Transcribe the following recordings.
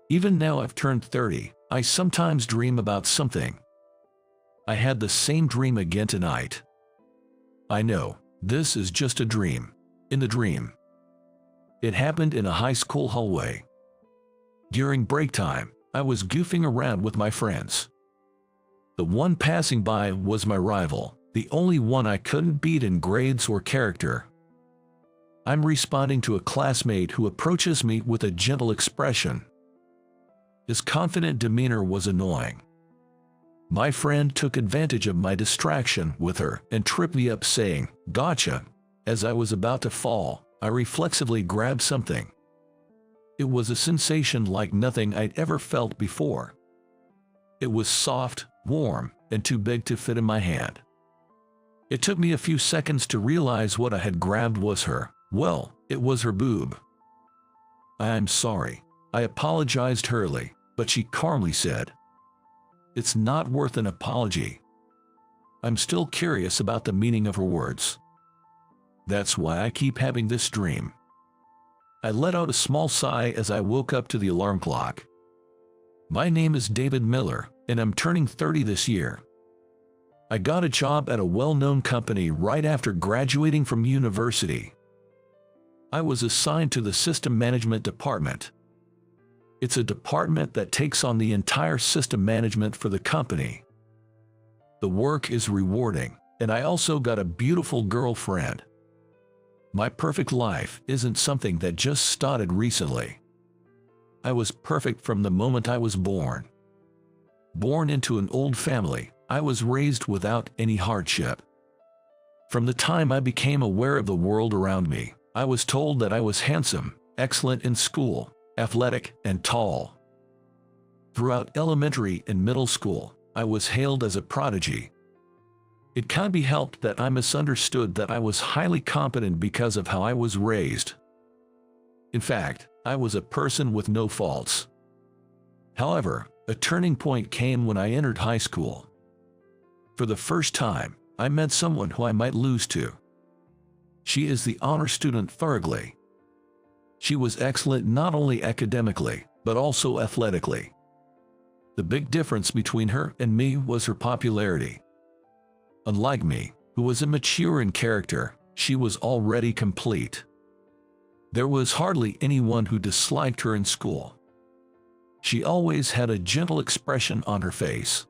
Even now I've turned 30, I sometimes dream about something. I had the same dream again tonight. I know, this is just a dream. In the dream, it happened in a high school hallway. During break time, I was goofing around with my friends. The one passing by was my rival, the only one I couldn't beat in grades or character. I'm responding to a classmate who approaches me with a gentle expression. His confident demeanor was annoying. My friend took advantage of my distraction with her and tripped me up saying, "Gotcha." As I was about to fall, I reflexively grabbed something. It was a sensation like nothing I'd ever felt before. It was soft, warm, and too big to fit in my hand. It took me a few seconds to realize what I had grabbed was her. Well, it was her boob. "I'm sorry." I apologized hurriedly, but she calmly said, "It's not worth an apology." I'm still curious about the meaning of her words. That's why I keep having this dream. I let out a small sigh as I woke up to the alarm clock. My name is David Miller, and I'm turning 30 this year. I got a job at a well-known company right after graduating from university. I was assigned to the system management department. It's a department that takes on the entire system management for the company. The work is rewarding, and I also got a beautiful girlfriend. My perfect life isn't something that just started recently. I was perfect from the moment I was born. Born into an old family, I was raised without any hardship. From the time I became aware of the world around me, I was told that I was handsome, excellent in school, athletic, and tall. Throughout elementary and middle school, I was hailed as a prodigy. It can't be helped that I misunderstood that I was highly competent because of how I was raised. In fact, I was a person with no faults. However, a turning point came when I entered high school. For the first time, I met someone who I might lose to. She is the honor student Fargley. She was excellent not only academically, but also athletically. The big difference between her and me was her popularity. Unlike me, who was immature in character, she was already complete. There was hardly anyone who disliked her in school. She always had a gentle expression on her face.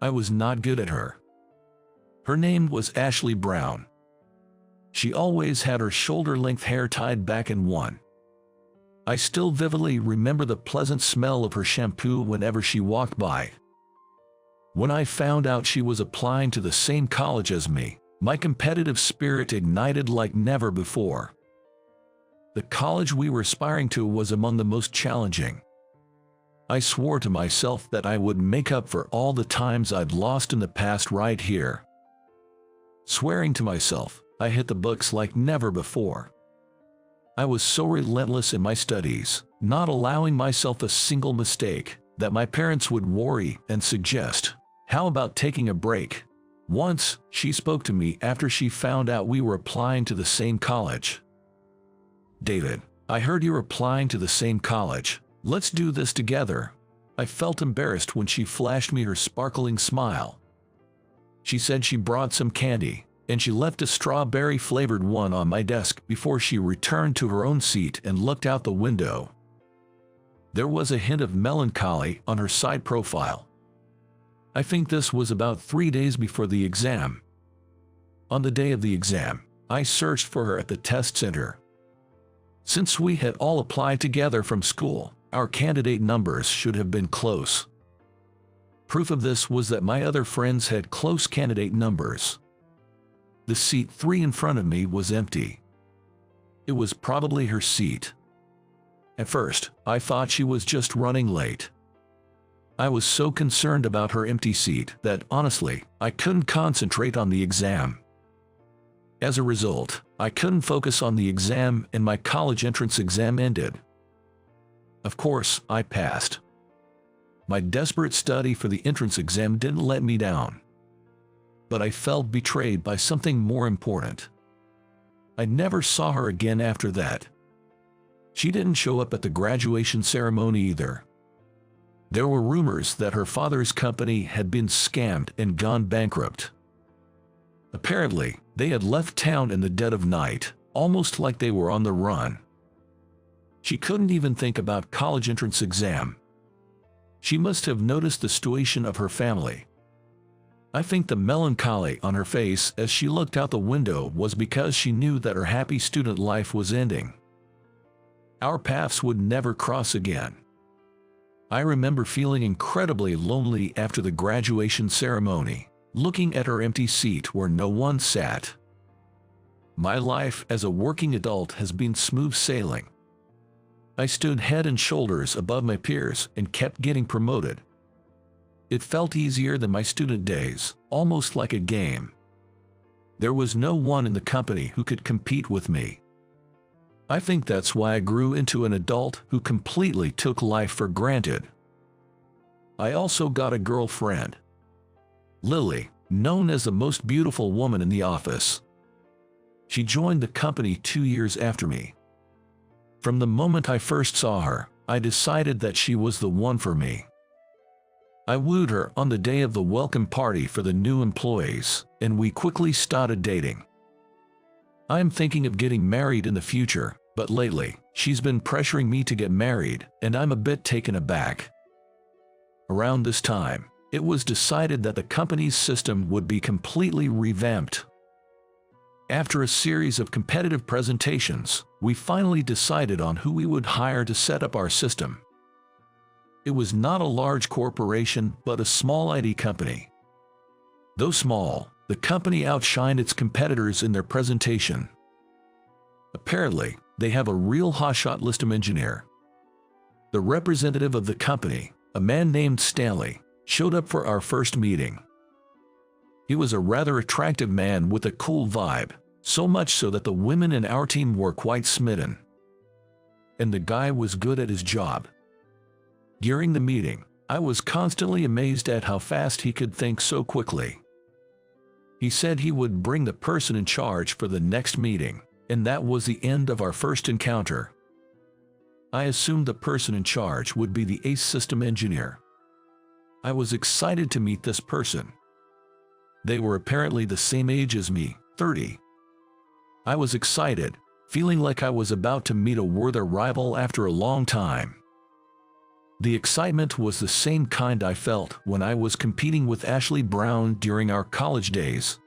I was not good at her. Her name was Ashley Brown. She always had her shoulder-length hair tied back in one. I still vividly remember the pleasant smell of her shampoo whenever she walked by. When I found out she was applying to the same college as me, my competitive spirit ignited like never before. The college we were aspiring to was among the most challenging. I swore to myself that I would make up for all the times I'd lost in the past right here. Swearing to myself, I hit the books like never before. I was so relentless in my studies, not allowing myself a single mistake, that my parents would worry and suggest, "How about taking a break?" Once, she spoke to me after she found out we were applying to the same college. "David, I heard you're applying to the same college. Let's do this together." I felt embarrassed when she flashed me her sparkling smile. She said she brought some candy, and she left a strawberry-flavored one on my desk before she returned to her own seat and looked out the window. There was a hint of melancholy on her side profile. I think this was about 3 days before the exam. On the day of the exam, I searched for her at the test center. Since we had all applied together from school, our candidate numbers should have been close. Proof of this was that my other friends had close candidate numbers. The seat 3 in front of me was empty. It was probably her seat. At first, I thought she was just running late. I was so concerned about her empty seat that, honestly, I couldn't concentrate on the exam. As a result, I couldn't focus on the exam and my college entrance exam ended. Of course, I passed. My desperate study for the entrance exam didn't let me down. But I felt betrayed by something more important. I never saw her again after that. She didn't show up at the graduation ceremony either. There were rumors that her father's company had been scammed and gone bankrupt. Apparently, they had left town in the dead of night, almost like they were on the run. She couldn't even think about college entrance exam. She must have noticed the situation of her family. I think the melancholy on her face as she looked out the window was because she knew that her happy student life was ending. Our paths would never cross again. I remember feeling incredibly lonely after the graduation ceremony, looking at her empty seat where no one sat. My life as a working adult has been smooth sailing. I stood head and shoulders above my peers and kept getting promoted. It felt easier than my student days, almost like a game. There was no one in the company who could compete with me. I think that's why I grew into an adult who completely took life for granted. I also got a girlfriend, Lily, known as the most beautiful woman in the office. She joined the company 2 years after me. From the moment I first saw her, I decided that she was the one for me. I wooed her on the day of the welcome party for the new employees, and we quickly started dating. I am thinking of getting married in the future, but lately, she's been pressuring me to get married, and I'm a bit taken aback. Around this time, it was decided that the company's system would be completely revamped. After a series of competitive presentations, we finally decided on who we would hire to set up our system. It was not a large corporation, but a small IT company. Though small, the company outshined its competitors in their presentation. Apparently, they have a real hotshot system engineer. The representative of the company, a man named Stanley, showed up for our first meeting. He was a rather attractive man with a cool vibe, so much so that the women in our team were quite smitten. And the guy was good at his job. During the meeting, I was constantly amazed at how fast he could think so quickly. He said he would bring the person in charge for the next meeting, and that was the end of our first encounter. I assumed the person in charge would be the ace system engineer. I was excited to meet this person. They were apparently the same age as me, 30. I was excited, feeling like I was about to meet a worthy rival after a long time. The excitement was the same kind I felt when I was competing with Ashley Brown during our college days.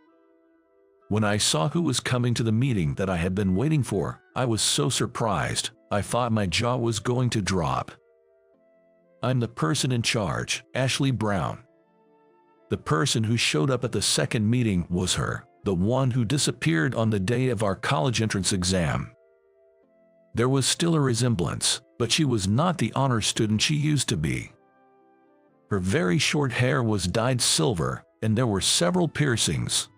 When I saw who was coming to the meeting that I had been waiting for, I was so surprised, I thought my jaw was going to drop. I'm the person in charge, Ashley Brown. The person who showed up at the second meeting was her, the one who disappeared on the day of our college entrance exam. There was still a resemblance, but she was not the honor student she used to be. Her very short hair was dyed silver, and there were several piercings.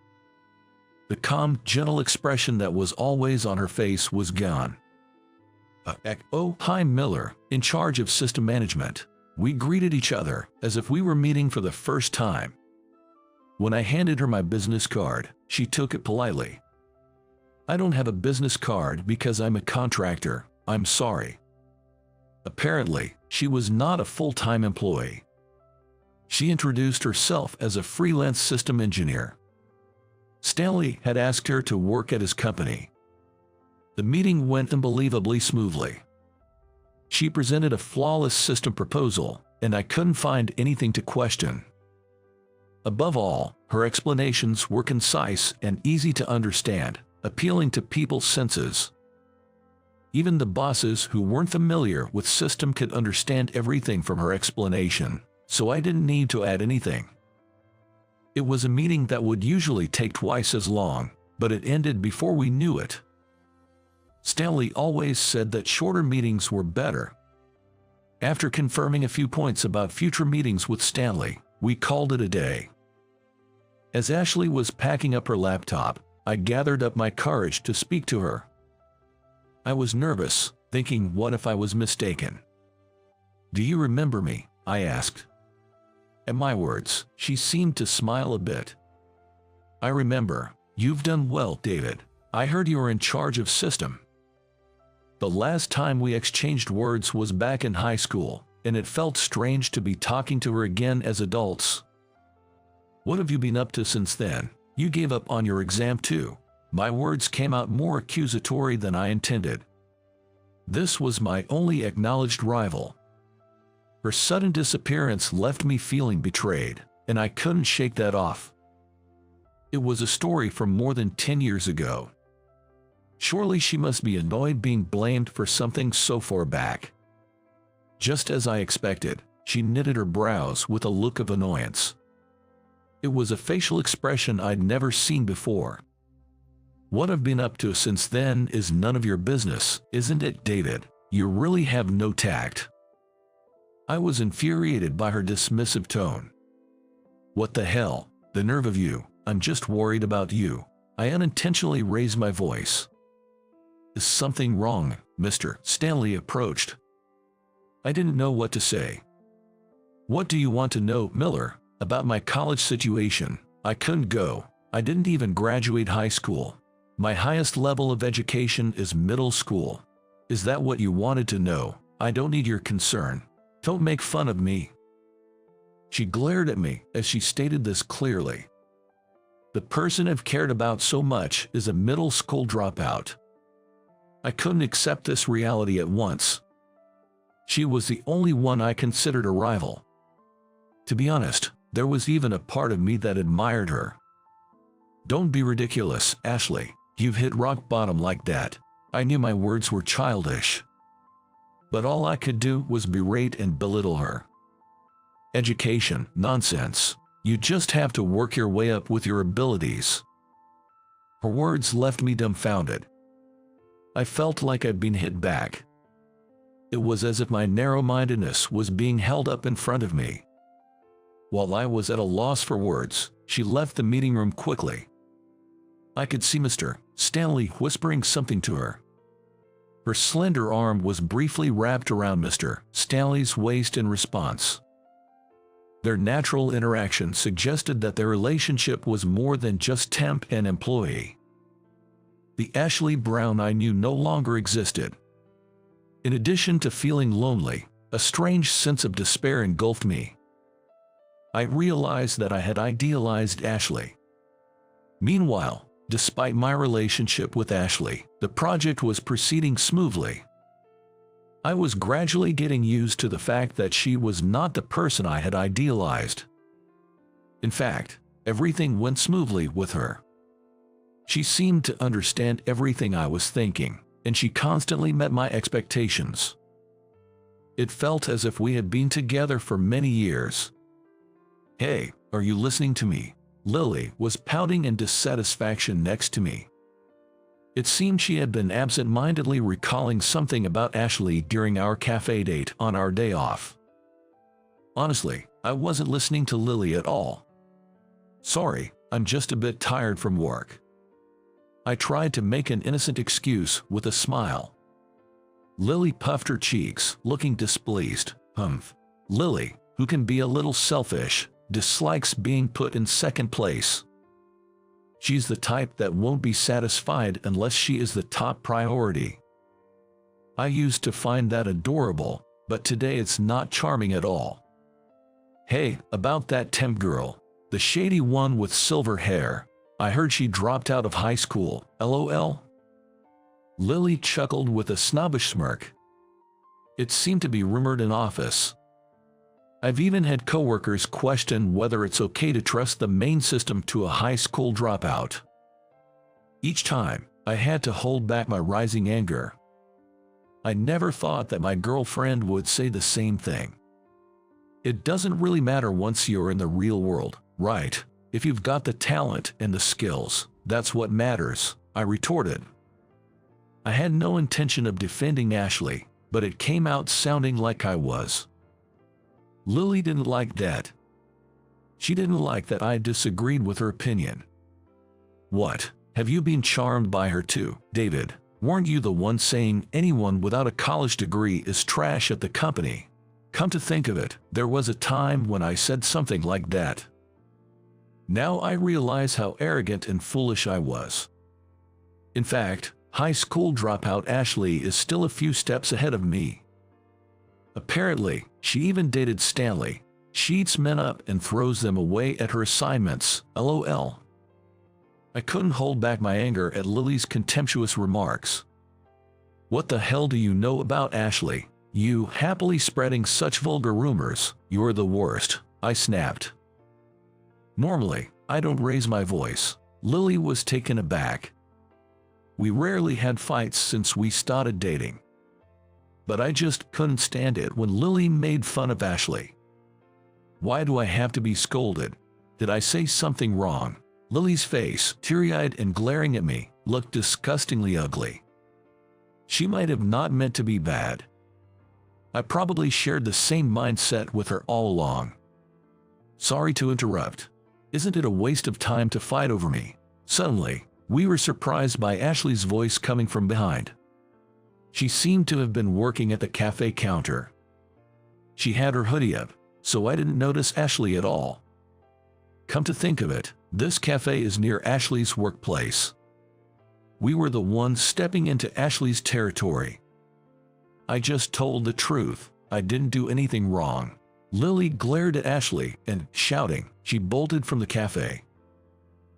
The calm, gentle expression that was always on her face was gone. Oh, hi Miller, in charge of system management. We greeted each other as if we were meeting for the first time. When I handed her my business card, she took it politely. I don't have a business card because I'm a contractor, I'm sorry. Apparently, she was not a full-time employee. She introduced herself as a freelance system engineer. Stanley had asked her to work at his company. The meeting went unbelievably smoothly. She presented a flawless system proposal, and I couldn't find anything to question. Above all, her explanations were concise and easy to understand, appealing to people's senses. Even the bosses who weren't familiar with system could understand everything from her explanation, so I didn't need to add anything. It was a meeting that would usually take twice as long, but it ended before we knew it. Stanley always said that shorter meetings were better. After confirming a few points about future meetings with Stanley, we called it a day. As Ashley was packing up her laptop, I gathered up my courage to speak to her. I was nervous, thinking what if I was mistaken. "Do you remember me?" I asked. At my words, she seemed to smile a bit. "I remember. You've done well, David. I heard you were in charge of system." The last time we exchanged words was back in high school, and it felt strange to be talking to her again as adults. What have you been up to since then? You gave up on your exam too. My words came out more accusatory than I intended. This was my only acknowledged rival. Her sudden disappearance left me feeling betrayed, and I couldn't shake that off. It was a story from more than 10 years ago. Surely she must be annoyed being blamed for something so far back. Just as I expected, she knitted her brows with a look of annoyance. It was a facial expression I'd never seen before. What I've been up to since then is none of your business, isn't it, David? You really have no tact. I was infuriated by her dismissive tone. What the hell? The nerve of you. I'm just worried about you. I unintentionally raised my voice. Is something wrong, Mr. Stanley approached. I didn't know what to say. What do you want to know, Miller? About my college situation? I couldn't go. I didn't even graduate high school. My highest level of education is middle school. Is that what you wanted to know? I don't need your concern. Don't make fun of me. She glared at me as she stated this clearly. The person I've cared about so much is a middle school dropout. I couldn't accept this reality at once. She was the only one I considered a rival. To be honest, there was even a part of me that admired her. Don't be ridiculous, Ashley. You've hit rock bottom like that. I knew my words were childish. But all I could do was berate and belittle her. Education, nonsense. You just have to work your way up with your abilities. Her words left me dumbfounded. I felt like I'd been hit back. It was as if my narrow-mindedness was being held up in front of me. While I was at a loss for words, she left the meeting room quickly. I could see Mr. Stanley whispering something to her. Her slender arm was briefly wrapped around Mr. Stanley's waist in response. Their natural interaction suggested that their relationship was more than just temp and employee. The Ashley Brown I knew no longer existed. In addition to feeling lonely, a strange sense of despair engulfed me. I realized that I had idealized Ashley. Meanwhile, despite my relationship with Ashley, the project was proceeding smoothly. I was gradually getting used to the fact that she was not the person I had idealized. In fact, everything went smoothly with her. She seemed to understand everything I was thinking, and she constantly met my expectations. It felt as if we had been together for many years. Hey, are you listening to me? Lily was pouting in dissatisfaction next to me. It seemed she had been absent-mindedly recalling something about Ashley during our cafe date on our day off. Honestly, I wasn't listening to Lily at all. Sorry, I'm just a bit tired from work. I tried to make an innocent excuse with a smile. Lily puffed her cheeks, looking displeased. Lily, who can be a little selfish, dislikes being put in second place. She's the type that won't be satisfied unless she is the top priority. I used to find that adorable, but today it's not charming at all. Hey, about that temp girl, the shady one with silver hair. I heard she dropped out of high school, LOL. Lily chuckled with a snobbish smirk. It seemed to be rumored in office. I've even had coworkers question whether it's okay to trust the main system to a high school dropout. Each time, I had to hold back my rising anger. I never thought that my girlfriend would say the same thing. It doesn't really matter once you're in the real world, right? If you've got the talent and the skills, that's what matters, I retorted. I had no intention of defending Ashley, but it came out sounding like I was. Lily didn't like that. She didn't like that I disagreed with her opinion. What? Have you been charmed by her too, David? Weren't you the one saying anyone without a college degree is trash at the company? Come to think of it, there was a time when I said something like that. Now I realize how arrogant and foolish I was. In fact, High school dropout Ashley is still a few steps ahead of me. Apparently, she even dated Stanley. She eats men up and throws them away at her assignments, LOL. I couldn't hold back my anger at Lily's contemptuous remarks. What the hell do you know about Ashley? You happily spreading such vulgar rumors. You're the worst, I snapped. Normally, I don't raise my voice. Lily was taken aback. We rarely had fights since we started dating. But I just couldn't stand it when Lily made fun of Ashley. Why do I have to be scolded? Did I say something wrong? Lily's face, teary-eyed and glaring at me, looked disgustingly ugly. She might have not meant to be bad. I probably shared the same mindset with her all along. Sorry to interrupt. Isn't it a waste of time to fight over me? Suddenly, we were surprised by Ashley's voice coming from behind. She seemed to have been working at the cafe counter. She had her hoodie up, so I didn't notice Ashley at all. Come to think of it, this cafe is near Ashley's workplace. We were the ones stepping into Ashley's territory. I just told the truth. I didn't do anything wrong. Lily glared at Ashley and, shouting, she bolted from the cafe.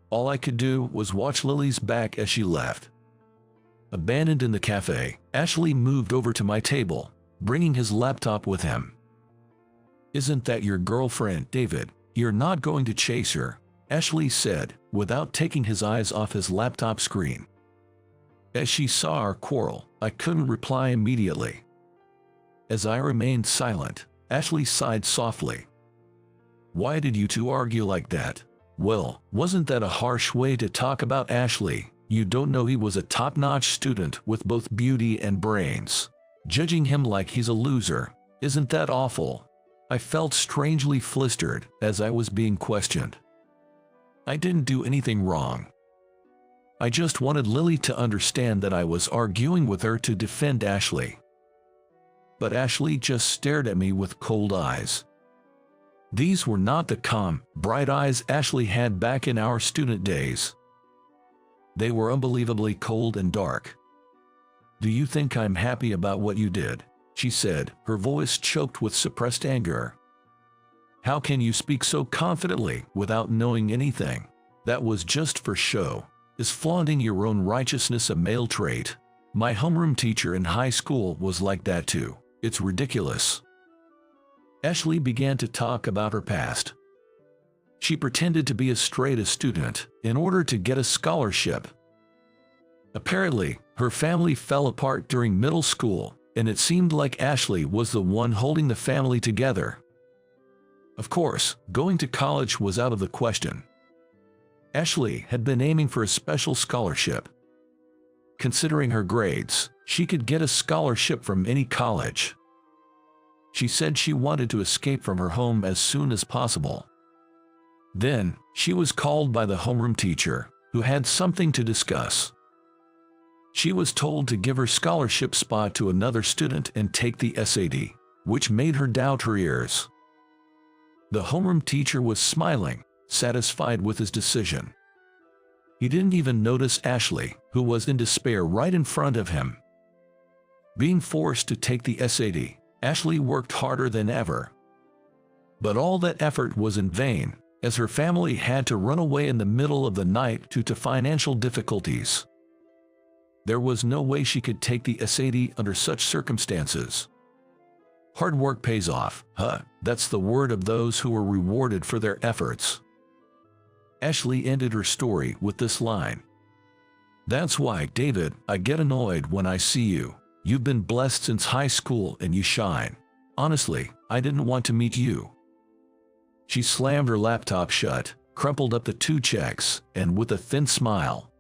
All I could do was watch Lily's back as she left. Abandoned in the cafe, Ashley moved over to my table, bringing his laptop with him. Isn't that your girlfriend, David? You're not going to chase her, Ashley said, without taking his eyes off his laptop screen. As she saw our quarrel, I couldn't reply immediately. As I remained silent, Ashley sighed softly. Why did you two argue like that? Well, wasn't that a harsh way to talk about Ashley? You don't know he was a top-notch student with both beauty and brains. Judging him like he's a loser, isn't that awful? I felt strangely flustered as I was being questioned. I didn't do anything wrong. I just wanted Lily to understand that I was arguing with her to defend Ashley. But Ashley just stared at me with cold eyes. These were not the calm, bright eyes Ashley had back in our student days. They were unbelievably cold and dark. Do you think I'm happy about what you did? She said, her voice choked with suppressed anger. How can you speak so confidently without knowing anything? That was just for show. Is flaunting your own righteousness a male trait? My homeroom teacher in high school was like that too. It's ridiculous. Ashley began to talk about her past. She pretended to be a straight-A student in order to get a scholarship. Apparently, her family fell apart during middle school, and it seemed like Ashley was the one holding the family together. Of course, going to college was out of the question. Ashley had been aiming for a special scholarship. Considering her grades, she could get a scholarship from any college. She said she wanted to escape from her home as soon as possible. Then, she was called by the homeroom teacher, who had something to discuss. She was told to give her scholarship spot to another student and take the SAT, which made her doubt her ears. The homeroom teacher was smiling, satisfied with his decision. He didn't even notice Ashley, who was in despair right in front of him. Being forced to take the SAT, Ashley worked harder than ever. But all that effort was in vain, as her family had to run away in the middle of the night due to financial difficulties. There was no way she could take the SAT under such circumstances. Hard work pays off, huh? That's the word of those who were rewarded for their efforts. Ashley ended her story with this line. That's why, David, I get annoyed when I see you. You've been blessed since high school and you shine. Honestly, I didn't want to meet you. She slammed her laptop shut, crumpled up the 2 checks, and with a thin smile.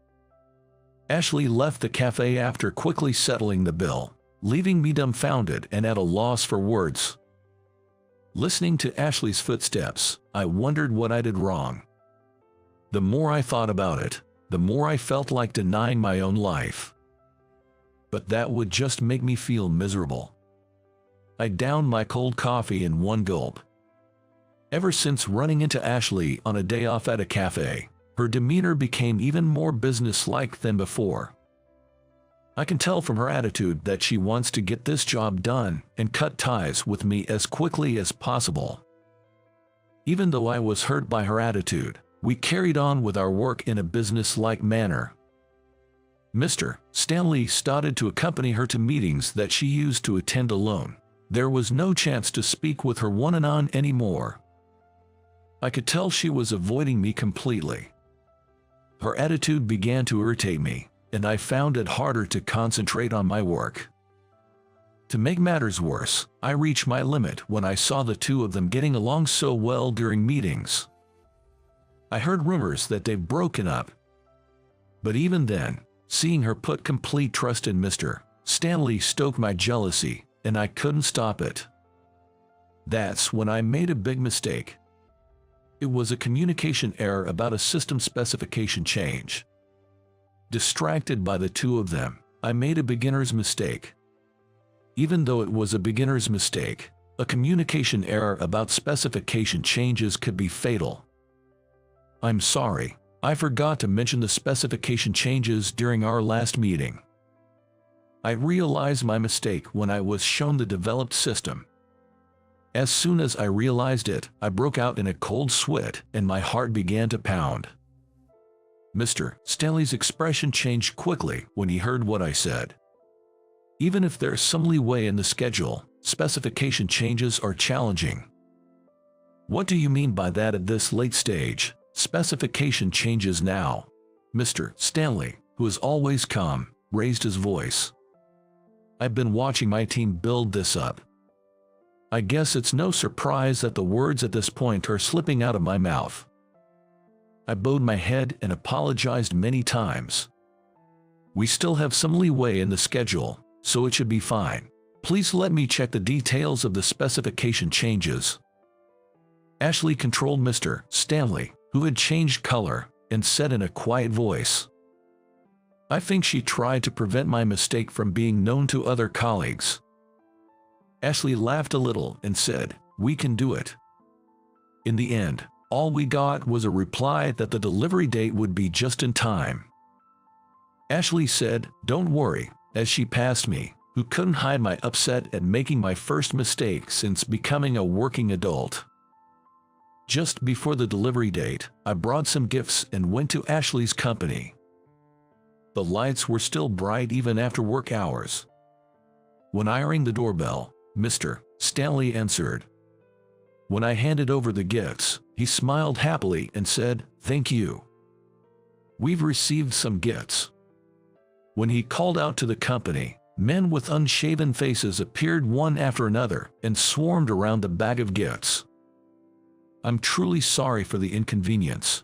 Ashley left the cafe after quickly settling the bill, leaving me dumbfounded and at a loss for words. Listening to Ashley's footsteps, I wondered what I did wrong. The more I thought about it, the more I felt like denying my own life. But that would just make me feel miserable. I downed my cold coffee in one gulp. Ever since running into Ashley on a day off at a cafe, her demeanor became even more businesslike than before. I can tell from her attitude that she wants to get this job done and cut ties with me as quickly as possible. Even though I was hurt by her attitude, we carried on with our work in a business-like manner. Mr. Stanley started to accompany her to meetings that she used to attend alone. There was no chance to speak with her one-on-one anymore. I could tell she was avoiding me completely. Her attitude began to irritate me, and I found it harder to concentrate on my work. To make matters worse, I reached my limit when I saw the two of them getting along so well during meetings. I heard rumors that they've broken up. But even then, seeing her put complete trust in Mr. Stanley stoked my jealousy, and I couldn't stop it. That's when I made a big mistake. It was a communication error about a system specification change. Distracted by the two of them, I made a beginner's mistake. Even though it was a beginner's mistake, a communication error about specification changes could be fatal. I'm sorry, I forgot to mention the specification changes during our last meeting. I realized my mistake when I was shown the developed system. As soon as I realized it, I broke out in a cold sweat and my heart began to pound. Mr. Stanley's expression changed quickly when he heard what I said. Even if there's some leeway in the schedule, specification changes are challenging. What do you mean by that at this late stage? Specification changes now. Mr. Stanley, who is always calm, raised his voice. I've been watching my team build this up. I guess it's no surprise that the words at this point are slipping out of my mouth. I bowed my head and apologized many times. We still have some leeway in the schedule, so it should be fine. Please let me check the details of the specification changes. Ashley controlled Mr. Stanley, who had changed color, and said in a quiet voice. I think she tried to prevent my mistake from being known to other colleagues. Ashley laughed a little and said, "We can do it." In the end, all we got was a reply that the delivery date would be just in time. Ashley said, "Don't worry," as she passed me, who couldn't hide my upset at making my first mistake since becoming a working adult. Just before the delivery date, I brought some gifts and went to Ashley's company. The lights were still bright even after work hours. When I rang the doorbell, Mr. Stanley answered. When I handed over the gifts, he smiled happily and said, "Thank you. We've received some gifts." When he called out to the company, men with unshaven faces appeared one after another and swarmed around the bag of gifts. I'm truly sorry for the inconvenience.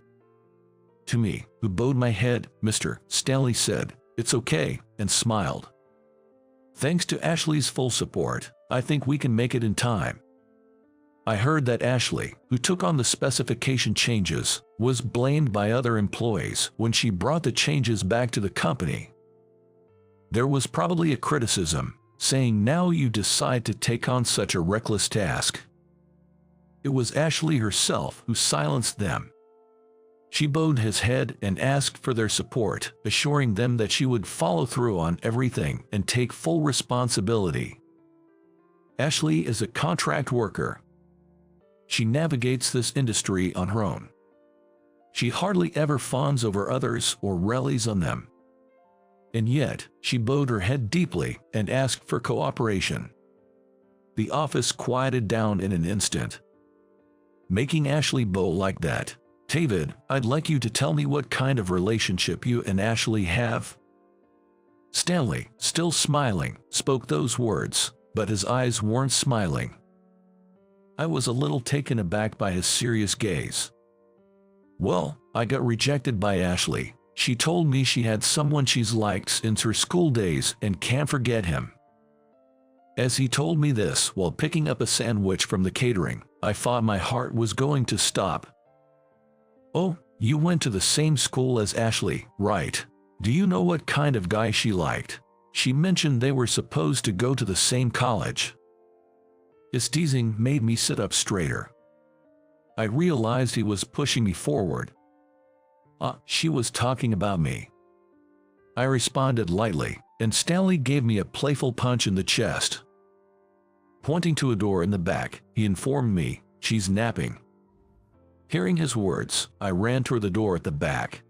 To me, who bowed my head, Mr. Stanley said, "It's okay," and smiled. Thanks to Ashley's full support, I think we can make it in time. I heard that Ashley, who took on the specification changes, was blamed by other employees when she brought the changes back to the company. There was probably a criticism, saying, "Now you decide to take on such a reckless task." It was Ashley herself who silenced them. She bowed his head and asked for their support, assuring them that she would follow through on everything and take full responsibility. Ashley is a contract worker. She navigates this industry on her own. She hardly ever fawns over others or rallies on them. And yet, she bowed her head deeply and asked for cooperation. The office quieted down in an instant. Making Ashley bow like that, "David, I'd like you to tell me what kind of relationship you and Ashley have." Stanley, still smiling, spoke those words, but his eyes weren't smiling. I was a little taken aback by his serious gaze. "Well, I got rejected by Ashley. She told me she had someone she's liked since her school days and can't forget him." As he told me this while picking up a sandwich from the catering, I thought my heart was going to stop. "Oh, you went to the same school as Ashley, right? Do you know what kind of guy she liked? She mentioned they were supposed to go to the same college." His teasing made me sit up straighter. I realized he was pushing me forward. She was talking about me." I responded lightly, and Stanley gave me a playful punch in the chest. Pointing to a door in the back, he informed me, "She's napping." Hearing his words, I ran toward the door at the back.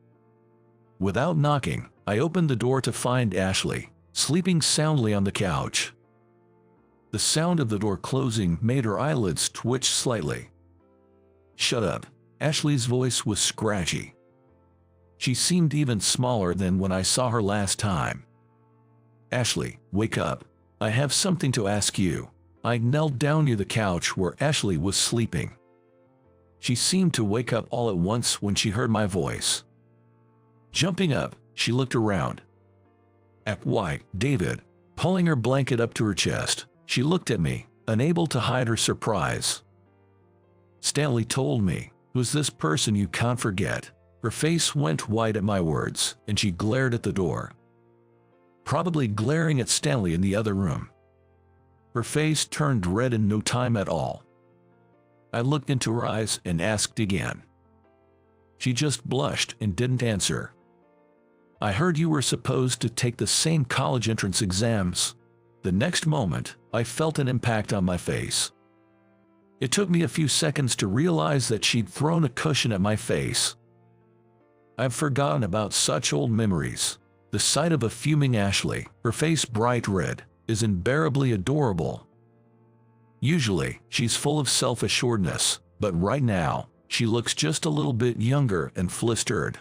Without knocking, I opened the door to find Ashley, sleeping soundly on the couch. The sound of the door closing made her eyelids twitch slightly. "Shut up." Ashley's voice was scratchy. She seemed even smaller than when I saw her last time. "Ashley, wake up. I have something to ask you." I knelt down near the couch where Ashley was sleeping. She seemed to wake up all at once when she heard my voice. Jumping up, she looked around. Why, David. Pulling her blanket up to her chest, she looked at me, unable to hide her surprise. "Stanley told me. Who's this person you can't forget?" Her face went white at my words, and she glared at the door. Probably glaring at Stanley in the other room. Her face turned red in no time at all. I looked into her eyes and asked again. She just blushed and didn't answer. "I heard you were supposed to take the same college entrance exams." The next moment, I felt an impact on my face. It took me a few seconds to realize that she'd thrown a cushion at my face. I've forgotten about such old memories. The sight of a fuming Ashley, her face bright red, is unbearably adorable. Usually, she's full of self-assuredness, but right now, she looks just a little bit younger and flustered.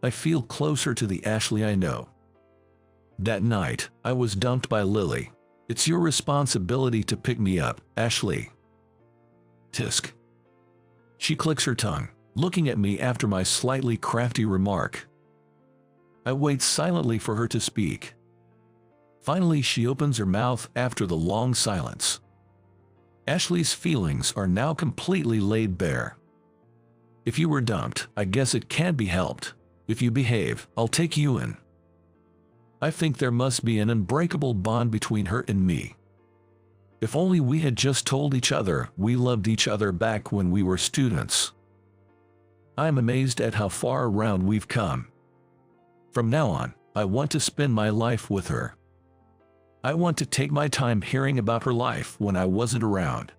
I feel closer to the Ashley I know. That night, I was dumped by Lily. "It's your responsibility to pick me up, Ashley." Tisk. She clicks her tongue, looking at me after my slightly crafty remark. I wait silently for her to speak. Finally, she opens her mouth after the long silence. Ashley's feelings are now completely laid bare. "If you were dumped, I guess it can't be helped. If you behave, I'll take you in." I think there must be an unbreakable bond between her and me. If only we had just told each other we loved each other back when we were students. I'm amazed at how far around we've come. From now on, I want to spend my life with her. I want to take my time hearing about her life when I wasn't around.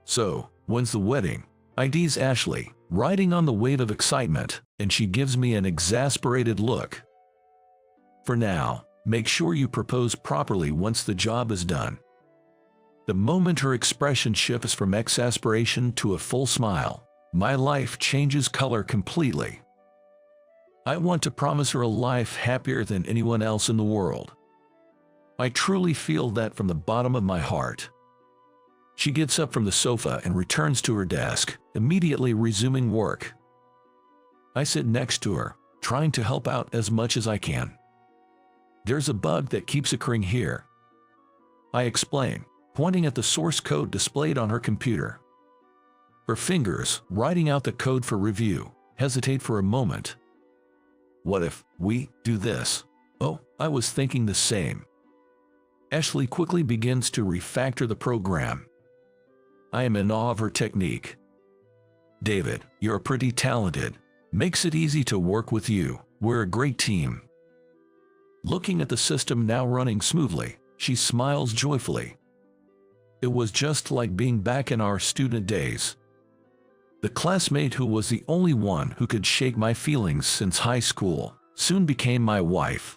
"So, when's the wedding?" I tease Ashley, riding on the wave of excitement, and she gives me an exasperated look. "For now, make sure you propose properly once the job is done." The moment her expression shifts from exasperation to a full smile, my life changes color completely. I want to promise her a life happier than anyone else in the world. I truly feel that from the bottom of my heart. She gets up from the sofa and returns to her desk, immediately resuming work. I sit next to her, trying to help out as much as I can. "There's a bug that keeps occurring here," I explain, pointing at the source code displayed on her computer. Her fingers, writing out the code for review, hesitate for a moment. "What if we do this?" "Oh, I was thinking the same." Ashley quickly begins to refactor the program. I am in awe of her technique. "David, you're pretty talented. Makes it easy to work with you. We're a great team." Looking at the system now running smoothly, she smiles joyfully. It was just like being back in our student days. The classmate who was the only one who could shake my feelings since high school soon became my wife.